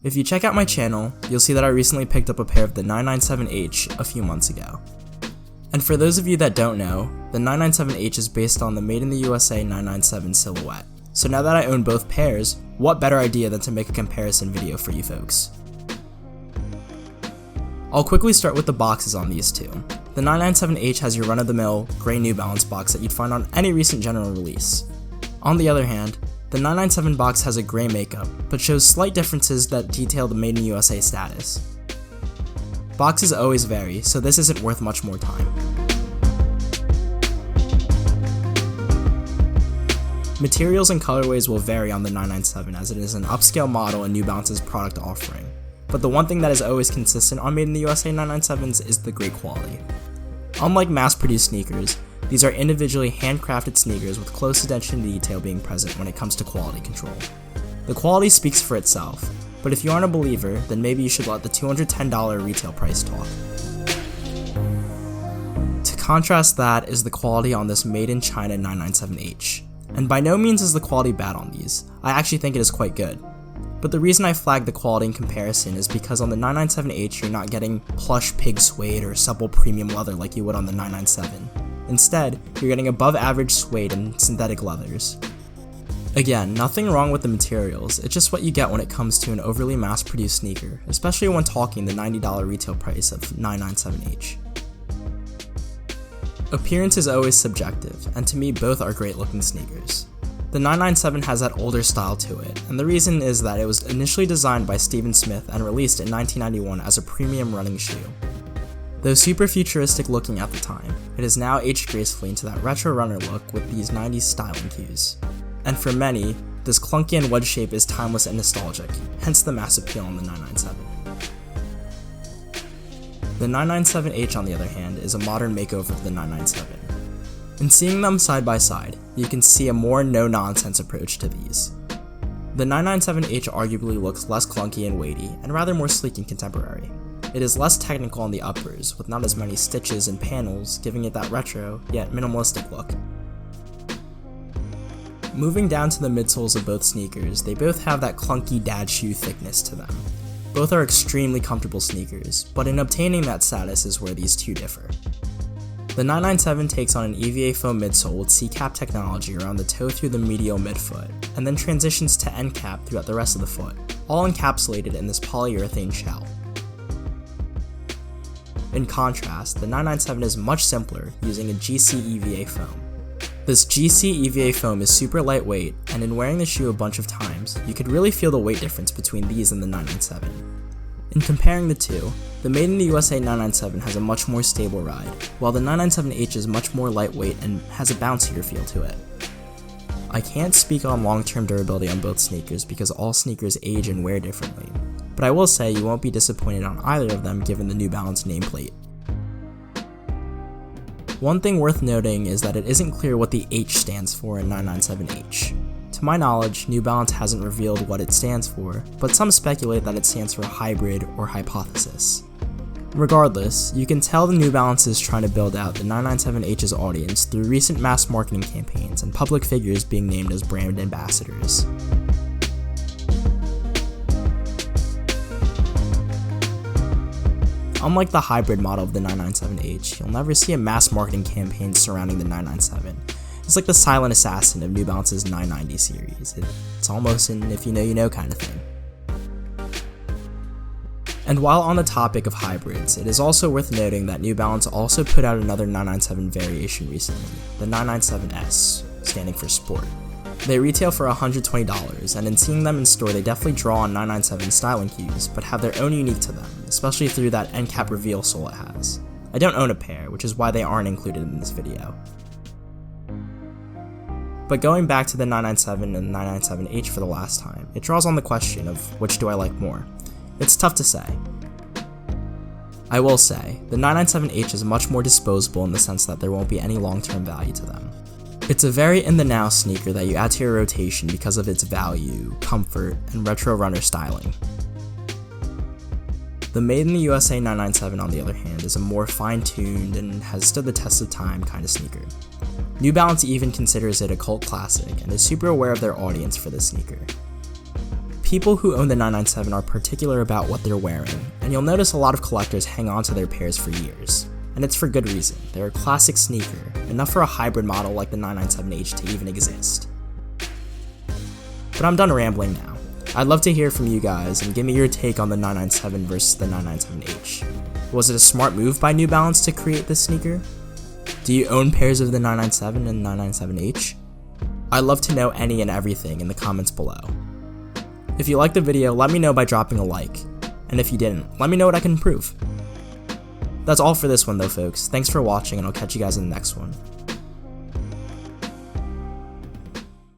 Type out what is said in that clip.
If you check out my channel, you'll see that I recently picked up a pair of the 997H a few months ago. And for those of you that don't know, the 997H is based on the Made in the USA 997 silhouette. So now that I own both pairs, what better idea than to make a comparison video for you folks. I'll quickly start with the boxes on these two. The 997H has your run-of-the-mill gray New Balance box that you'd find on any recent general release. On the other hand, the 997 box has a gray makeup, but shows slight differences that detail the Made in USA status. Boxes always vary, so this isn't worth much more time. Materials and colorways will vary on the 997 as it is an upscale model in New Balance's product offering, but the one thing that is always consistent on Made in the USA 997s is the great quality. Unlike mass-produced sneakers, these are individually handcrafted sneakers with close attention to detail being present when it comes to quality control. The quality speaks for itself, but if you aren't a believer, then maybe you should let the $210 retail price talk. To contrast that is the quality on this Made in China 997H. And by no means is the quality bad on these, I actually think it is quite good. But the reason I flagged the quality in comparison is because on the 997H you're not getting plush pig suede or supple premium leather like you would on the 997. Instead, you're getting above average suede and synthetic leathers. Again, nothing wrong with the materials, it's just what you get when it comes to an overly mass-produced sneaker, especially when talking the $90 retail price of 997H. Appearance is always subjective, and to me both are great looking sneakers. The 997 has that older style to it, and the reason is that it was initially designed by Stephen Smith and released in 1991 as a premium running shoe. Though super futuristic looking at the time, it has now aged gracefully into that retro runner look with these 90s styling cues. And for many, this clunky and wedge shape is timeless and nostalgic, hence the mass appeal on the 997. The 997H on the other hand is a modern makeover of the 997. In seeing them side by side, you can see a more no-nonsense approach to these. The 997H arguably looks less clunky and weighty, and rather more sleek and contemporary. It is less technical on the uppers, with not as many stitches and panels, giving it that retro, yet minimalistic look. Moving down to the midsoles of both sneakers, they both have that clunky dad shoe thickness to them. Both are extremely comfortable sneakers, but in obtaining that status is where these two differ. The 997 takes on an EVA foam midsole with C-cap technology around the toe through the medial midfoot, and then transitions to end cap throughout the rest of the foot, all encapsulated in this polyurethane shell. In contrast, the 997 is much simpler, using a GC EVA foam. This GC EVA foam is super lightweight, and in wearing the shoe a bunch of times, you could really feel the weight difference between these and the 997. In comparing the two, the Made in the USA 997 has a much more stable ride, while the 997H is much more lightweight and has a bouncier feel to it. I can't speak on long-term durability on both sneakers because all sneakers age and wear differently, but I will say you won't be disappointed on either of them given the New Balance nameplate. One thing worth noting is that it isn't clear what the H stands for in 997H. To my knowledge, New Balance hasn't revealed what it stands for, but some speculate that it stands for hybrid or hypothesis. Regardless, you can tell the New Balance is trying to build out the 997H's audience through recent mass marketing campaigns and public figures being named as brand ambassadors. Unlike the hybrid model of the 997H, you'll never see a mass marketing campaign surrounding the 997. It's like the silent assassin of New Balance's 990 series. It's almost an if you know you know kind of thing. And while on the topic of hybrids, it is also worth noting that New Balance also put out another 997 variation recently, the 997S, standing for Sport. They retail for $120, and in seeing them in store they definitely draw on 997 styling cues, but have their own unique to them, especially through that end cap reveal sole it has. I don't own a pair, which is why they aren't included in this video. But going back to the 997 and 997H for the last time, it draws on the question of which do I like more. It's tough to say. I will say, the 997H is much more disposable in the sense that there won't be any long-term value to them. It's a very in-the-now sneaker that you add to your rotation because of its value, comfort, and retro runner styling. The Made in the USA 997 on the other hand is a more fine-tuned and has stood the test of time kind of sneaker. New Balance even considers it a cult classic and is super aware of their audience for this sneaker. People who own the 997 are particular about what they're wearing, and you'll notice a lot of collectors hang on to their pairs for years. And it's for good reason. They're a classic sneaker, enough for a hybrid model like the 997H to even exist. But I'm done rambling now. I'd love to hear from you guys and give me your take on the 997 versus the 997H. Was it a smart move by New Balance to create this sneaker? Do you own pairs of the 997 and 997H? I'd love to know any and everything in the comments below. If you liked the video, let me know by dropping a like, and if you didn't, let me know what I can improve. That's all for this one though, folks. Thanks for watching, and I'll catch you guys in the next one.